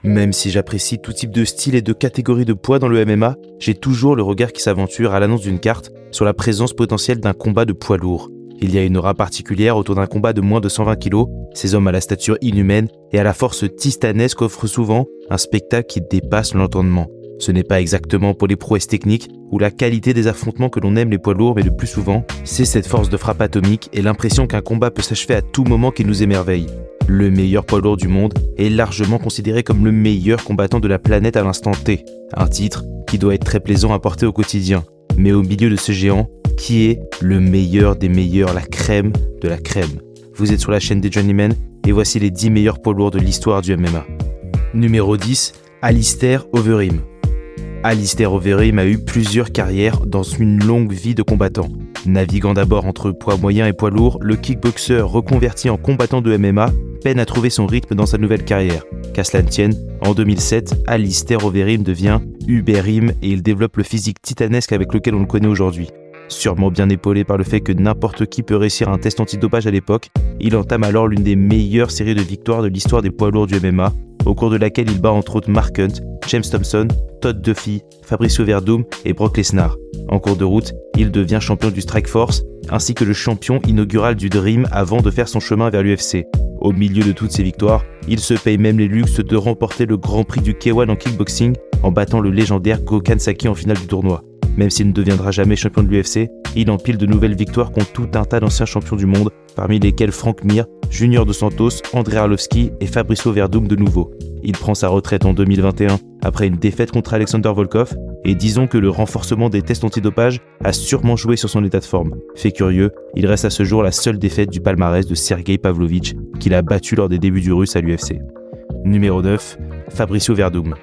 Même si j'apprécie tout type de style et de catégorie de poids dans le MMA, j'ai toujours le regard qui s'aventure à l'annonce d'une carte sur la présence potentielle d'un combat de poids lourd. Il y a une aura particulière autour d'un combat de moins de 120 kg. Ces hommes à la stature inhumaine et à la force titanesque offrent souvent un spectacle qui dépasse l'entendement. Ce n'est pas exactement pour les prouesses techniques ou la qualité des affrontements que l'on aime les poids lourds, mais le plus souvent, c'est cette force de frappe atomique et l'impression qu'un combat peut s'achever à tout moment qui nous émerveille. Le meilleur poids lourd du monde est largement considéré comme le meilleur combattant de la planète à l'instant T. Un titre qui doit être très plaisant à porter au quotidien. Mais au milieu de ce géant, qui est le meilleur des meilleurs, la crème de la crème? Vous êtes sur la chaîne des Journeymen et voici les 10 meilleurs poids lourds de l'histoire du MMA. Numéro 10, Alistair Overeem. Alistair Overeem a eu plusieurs carrières dans une longue vie de combattant. Naviguant d'abord entre poids moyen et poids lourd, le kickboxer reconverti en combattant de MMA peine à trouver son rythme dans sa nouvelle carrière. Qu'à cela ne tienne, en 2007, Alistair Overeem devient Uberim et il développe le physique titanesque avec lequel on le connaît aujourd'hui. Sûrement bien épaulé par le fait que n'importe qui peut réussir un test antidopage à l'époque, il entame alors l'une des meilleures séries de victoires de l'histoire des poids lourds du MMA, au cours de laquelle il bat entre autres Mark Hunt, James Thompson, Todd Duffy, Fabricio Werdum et Brock Lesnar. En cours de route, il devient champion du Strikeforce, ainsi que le champion inaugural du Dream avant de faire son chemin vers l'UFC. Au milieu de toutes ces victoires, il se paye même les luxes de remporter le Grand Prix du K1 en kickboxing en battant le légendaire Gokhan Saki en finale du tournoi. Même s'il ne deviendra jamais champion de l'UFC, il empile de nouvelles victoires contre tout un tas d'anciens champions du monde, parmi lesquels Frank Mir, Junior Dos Santos, Andrei Arlovski et Fabricio Werdum de nouveau. Il prend sa retraite en 2021 après une défaite contre Alexander Volkov, et disons que le renforcement des tests antidopage a sûrement joué sur son état de forme. Fait curieux, il reste à ce jour la seule défaite du palmarès de Sergei Pavlovich, qu'il a battu lors des débuts du Russe à l'UFC. Numéro 9, Fabricio Werdum.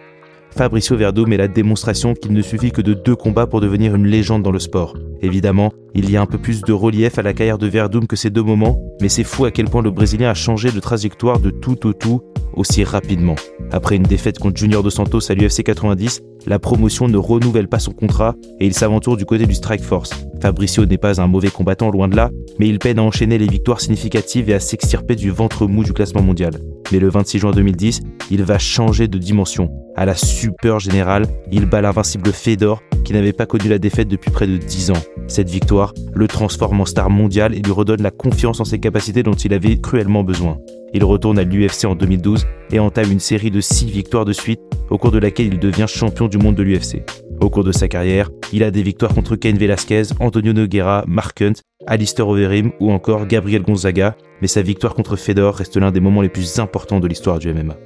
Fabricio Werdum est la démonstration qu'il ne suffit que de 2 combats pour devenir une légende dans le sport. Évidemment, il y a un peu plus de relief à la carrière de Werdum que ces 2 moments, mais c'est fou à quel point le Brésilien a changé de trajectoire de tout au tout aussi rapidement. Après une défaite contre Junior Dos Santos à l'UFC 90, la promotion ne renouvelle pas son contrat et il s'aventure du côté du Strikeforce. Fabricio n'est pas un mauvais combattant, loin de là, mais il peine à enchaîner les victoires significatives et à s'extirper du ventre mou du classement mondial. Mais le 26 juin 2010, il va changer de dimension. À la super générale, il bat l'invincible Fedor, qui n'avait pas connu la défaite depuis près de 10 ans. Cette victoire le transforme en star mondiale et lui redonne la confiance en ses capacités dont il avait cruellement besoin. Il retourne à l'UFC en 2012 et entame une série de 6 victoires de suite, au cours de laquelle il devient champion du monde de l'UFC. Au cours de sa carrière, il a des victoires contre Cain Velasquez, Antonio Nogueira, Mark Hunt, Alistair Overeem ou encore Gabriel Gonzaga, mais sa victoire contre Fedor reste l'un des moments les plus importants de l'histoire du MMA.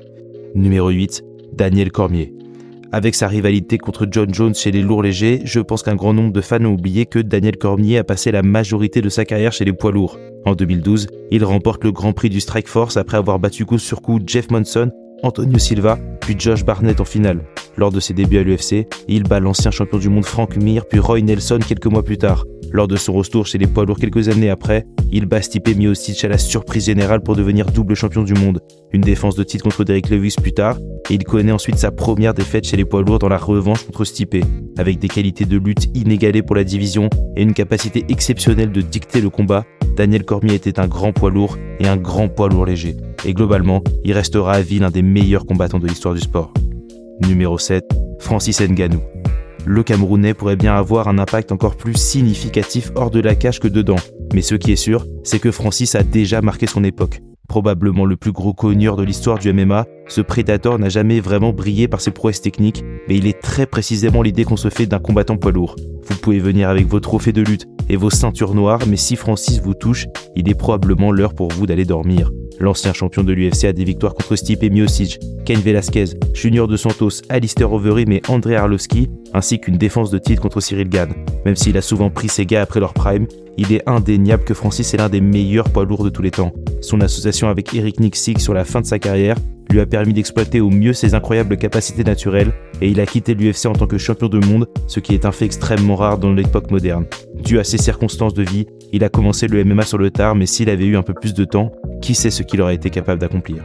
Numéro 8, Daniel Cormier. Avec sa rivalité contre John Jones chez les lourds légers, je pense qu'un grand nombre de fans ont oublié que Daniel Cormier a passé la majorité de sa carrière chez les poids lourds. En 2012, il remporte le Grand Prix du Strikeforce après avoir battu coup sur coup Jeff Monson, Antonio Silva, puis Josh Barnett en finale. Lors de ses débuts à l'UFC, il bat l'ancien champion du monde Frank Mir, puis Roy Nelson quelques mois plus tard. Lors de son retour chez les poids lourds quelques années après, il bat Stipe Miocic à la surprise générale pour devenir double champion du monde. Une défense de titre contre Derrick Lewis plus tard, et il connaît ensuite sa première défaite chez les poids lourds dans la revanche contre Stipe. Avec des qualités de lutte inégalées pour la division et une capacité exceptionnelle de dicter le combat, Daniel Cormier était un grand poids lourd et un grand poids lourd léger. Et globalement, il restera à vie l'un des meilleurs combattants de l'histoire du sport. Numéro 7, Francis Ngannou. Le Camerounais pourrait bien avoir un impact encore plus significatif hors de la cage que dedans. Mais ce qui est sûr, c'est que Francis a déjà marqué son époque. Probablement le plus gros cogneur de l'histoire du MMA, ce Predator n'a jamais vraiment brillé par ses prouesses techniques, mais il est très précisément l'idée qu'on se fait d'un combattant poids lourd. Vous pouvez venir avec vos trophées de lutte et vos ceintures noires, mais si Francis vous touche, il est probablement l'heure pour vous d'aller dormir. L'ancien champion de l'UFC a des victoires contre Stipe Miocic, Cain Velasquez, Junior Dos Santos, Alistair Overeem et Andrei Arlovski, ainsi qu'une défense de titre contre Cyril Gane. Même s'il a souvent pris ses gars après leur prime, il est indéniable que Francis est l'un des meilleurs poids lourds de tous les temps. Son association avec Eric Nicksick sur la fin de sa carrière lui a permis d'exploiter au mieux ses incroyables capacités naturelles et il a quitté l'UFC en tant que champion du monde, ce qui est un fait extrêmement rare dans l'époque moderne. Dû à ses circonstances de vie, il a commencé le MMA sur le tard, mais s'il avait eu un peu plus de temps, qui sait ce qu'il aurait été capable d'accomplir.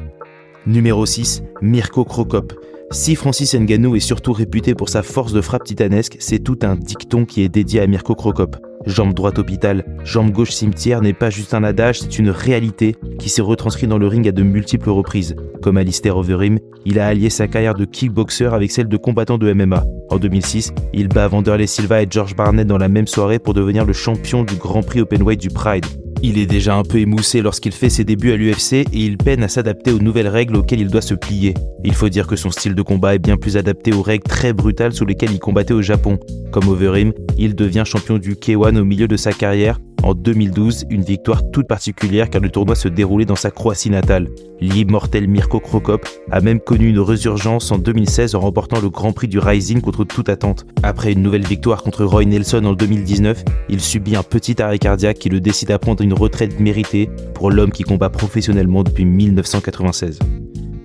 Numéro 6, Mirko Cro Cop. Si Francis Ngannou est surtout réputé pour sa force de frappe titanesque, c'est tout un dicton qui est dédié à Mirko Cro Cop. Jambe droite hôpital, jambe gauche cimetière n'est pas juste un adage, c'est une réalité qui s'est retranscrite dans le ring à de multiples reprises. Comme Alistair Overeem, il a allié sa carrière de kickboxer avec celle de combattant de MMA. En 2006, il bat Wanderlei Silva et George Barnett dans la même soirée pour devenir le champion du Grand Prix Openweight du Pride. Il est déjà un peu émoussé lorsqu'il fait ses débuts à l'UFC et il peine à s'adapter aux nouvelles règles auxquelles il doit se plier. Il faut dire que son style de combat est bien plus adapté aux règles très brutales sous lesquelles il combattait au Japon. Comme Overeem, il devient champion du K1 au milieu de sa carrière. En 2012, une victoire toute particulière car le tournoi se déroulait dans sa Croatie natale. L'immortel Mirko Cro Cop a même connu une résurgence en 2016 en remportant le Grand Prix du Rising contre toute attente. Après une nouvelle victoire contre Roy Nelson en 2019, il subit un petit arrêt cardiaque qui le décide à prendre une retraite méritée pour l'homme qui combat professionnellement depuis 1996.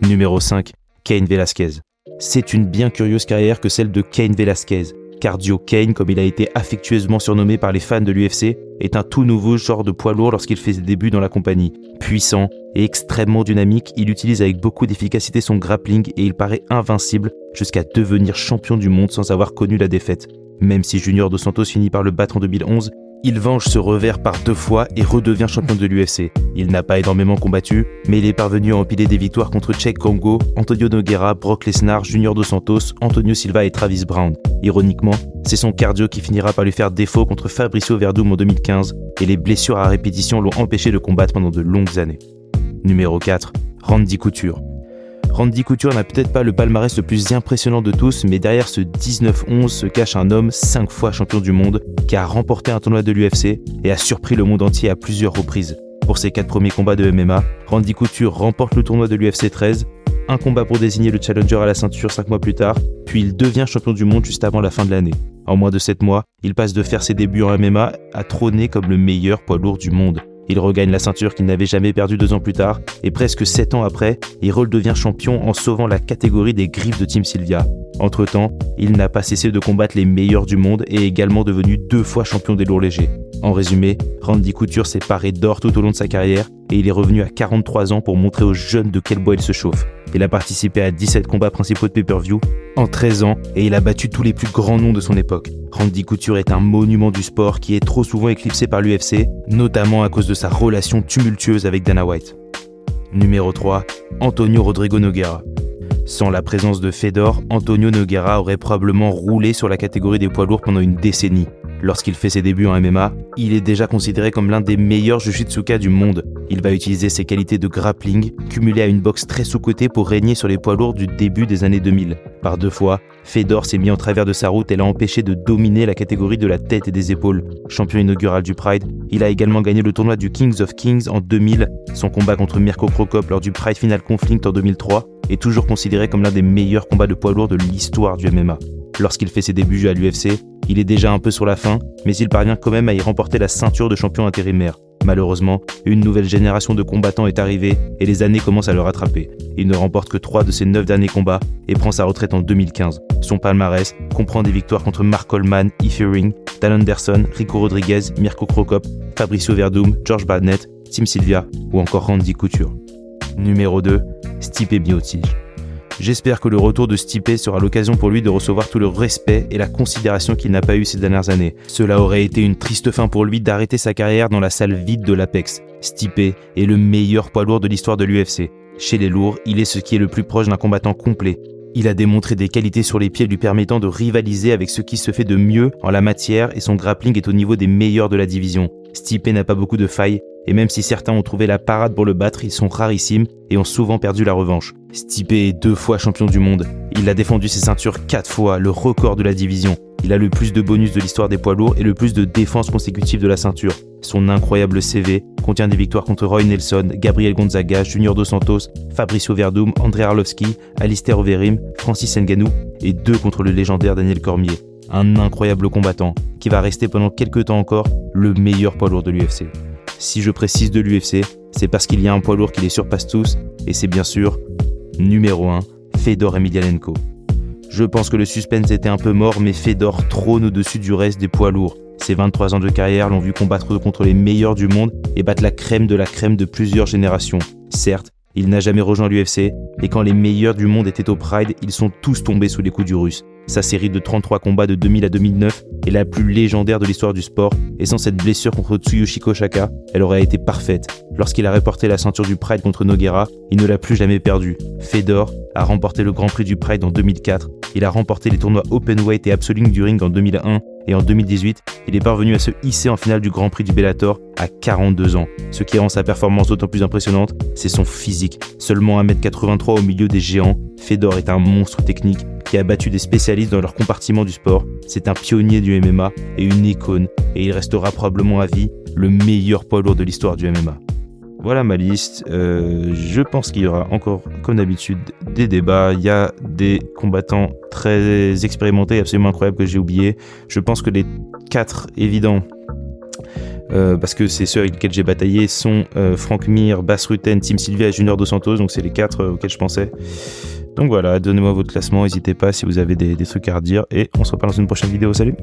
Numéro 5, Cain Velasquez. C'est une bien curieuse carrière que celle de Cain Velasquez. Cardio Cain, comme il a été affectueusement surnommé par les fans de l'UFC, est un tout nouveau genre de poids lourd lorsqu'il fait ses débuts dans la compagnie. Puissant et extrêmement dynamique, il utilise avec beaucoup d'efficacité son grappling et il paraît invincible jusqu'à devenir champion du monde sans avoir connu la défaite. Même si Junior Dos Santos finit par le battre en 2011, il venge ce revers par 2 fois et redevient champion de l'UFC. Il n'a pas énormément combattu, mais il est parvenu à empiler des victoires contre Cheick Kongo, Antonio Nogueira, Brock Lesnar, Junior Dos Santos, Antonio Silva et Travis Browne. Ironiquement, c'est son cardio qui finira par lui faire défaut contre Fabricio Werdum en 2015 et les blessures à répétition l'ont empêché de combattre pendant de longues années. Numéro 4, Randy Couture. Randy Couture n'a peut-être pas le palmarès le plus impressionnant de tous, mais derrière ce 19-11 se cache un homme 5 fois champion du monde qui a remporté un tournoi de l'UFC et a surpris le monde entier à plusieurs reprises. Pour ses 4 premiers combats de MMA, Randy Couture remporte le tournoi de l'UFC 13, un combat pour désigner le challenger à la ceinture 5 mois plus tard, puis il devient champion du monde juste avant la fin de l'année. En moins de 7 mois, il passe de faire ses débuts en MMA à trôner comme le meilleur poids lourd du monde. Il regagne la ceinture qu'il n'avait jamais perdue 2 ans plus tard, et presque 7 ans après, il redevient champion en sauvant la catégorie des griffes de Team Sylvia. Entre-temps, il n'a pas cessé de combattre les meilleurs du monde et est également devenu 2 fois champion des lourds légers. En résumé, Randy Couture s'est paré d'or tout au long de sa carrière et il est revenu à 43 ans pour montrer aux jeunes de quel bois il se chauffe. Il a participé à 17 combats principaux de pay-per-view en 13 ans et il a battu tous les plus grands noms de son époque. Randy Couture est un monument du sport qui est trop souvent éclipsé par l'UFC, notamment à cause de sa relation tumultueuse avec Dana White. Numéro 3, Antonio Rodrigo Nogueira. Sans la présence de Fedor, Antonio Nogueira aurait probablement roulé sur la catégorie des poids lourds pendant une décennie. Lorsqu'il fait ses débuts en MMA, il est déjà considéré comme l'un des meilleurs jiu-jitsuka du monde. Il va utiliser ses qualités de grappling, cumulées à une boxe très sous-cotée pour régner sur les poids lourds du début des années 2000. Par 2 fois, Fedor s'est mis en travers de sa route et l'a empêché de dominer la catégorie de la tête et des épaules. Champion inaugural du Pride, il a également gagné le tournoi du Kings of Kings en 2000. Son combat contre Mirko Cro Cop lors du Pride Final Conflict en 2003 est toujours considéré comme l'un des meilleurs combats de poids lourds de l'histoire du MMA. Lorsqu'il fait ses débuts à l'UFC, il est déjà un peu sur la fin, mais il parvient quand même à y remporter la ceinture de champion intérimaire. Malheureusement, une nouvelle génération de combattants est arrivée et les années commencent à le rattraper. Il ne remporte que 3 de ses 9 derniers combats et prend sa retraite en 2015. Son palmarès comprend des victoires contre Mark Coleman, Fearing, Dan Anderson, Rico Rodriguez, Mirko Cro Cop, Fabricio Werdum, George Barnett, Team Sylvia ou encore Randy Couture. Numéro 2, Stipe Miocic. J'espère que le retour de Stipe sera l'occasion pour lui de recevoir tout le respect et la considération qu'il n'a pas eu ces dernières années. Cela aurait été une triste fin pour lui d'arrêter sa carrière dans la salle vide de l'Apex. Stipe est le meilleur poids lourd de l'histoire de l'UFC. Chez les lourds, il est ce qui est le plus proche d'un combattant complet. Il a démontré des qualités sur les pieds lui permettant de rivaliser avec ce qui se fait de mieux en la matière et son grappling est au niveau des meilleurs de la division. Stipe n'a pas beaucoup de failles et même si certains ont trouvé la parade pour le battre, ils sont rarissimes et ont souvent perdu la revanche. Stipe est 2 fois champion du monde. Il a défendu ses ceintures 4 fois, le record de la division. Il a le plus de bonus de l'histoire des poids lourds et le plus de défenses consécutives de la ceinture. Son incroyable CV contient des victoires contre Roy Nelson, Gabriel Gonzaga, Junior Dos Santos, Fabricio Werdum, Andrei Arlovski, Alistair Overeem, Francis Ngannou et 2 contre le légendaire Daniel Cormier. Un incroyable combattant qui va rester pendant quelques temps encore le meilleur poids lourd de l'UFC. Si je précise de l'UFC, c'est parce qu'il y a un poids lourd qui les surpasse tous et c'est bien sûr numéro 1, Fedor Emelianenko. Je pense que le suspense était un peu mort, mais Fedor trône au-dessus du reste des poids lourds. Ses 23 ans de carrière l'ont vu combattre contre les meilleurs du monde et battre la crème de plusieurs générations. Certes, il n'a jamais rejoint l'UFC, et quand les meilleurs du monde étaient au Pride, ils sont tous tombés sous les coups du Russe. Sa série de 33 combats de 2000 à 2009 est la plus légendaire de l'histoire du sport, et sans cette blessure contre Tsuyoshiko Shaka, elle aurait été parfaite. Lorsqu'il a remporté la ceinture du Pride contre Nogueira, il ne l'a plus jamais perdue. Fedor a remporté le Grand Prix du Pride en 2004, il a remporté les tournois Openweight et Absolute du Ring en 2001, et en 2018, il est parvenu à se hisser en finale du Grand Prix du Bellator à 42 ans. Ce qui rend sa performance d'autant plus impressionnante, c'est son physique. Seulement 1m83 au milieu des géants, Fedor est un monstre technique qui a battu des spécialistes dans leur compartiment du sport. C'est un pionnier du MMA et une icône, et il restera probablement à vie le meilleur poids lourd de l'histoire du MMA. Voilà ma liste. Je pense qu'il y aura encore, comme d'habitude, des débats. Il y a des combattants très expérimentés, absolument incroyables que j'ai oubliés. Je pense que les 4 évidents, parce que c'est ceux avec lesquels j'ai bataillé, sont Frank Mir, Bas Rutten, Tim Sylvia et Junior Dos Santos. Donc c'est les 4 auxquels je pensais. Donc voilà, donnez-moi votre classement, n'hésitez pas si vous avez des trucs à redire. Et on se reparle dans une prochaine vidéo. Salut!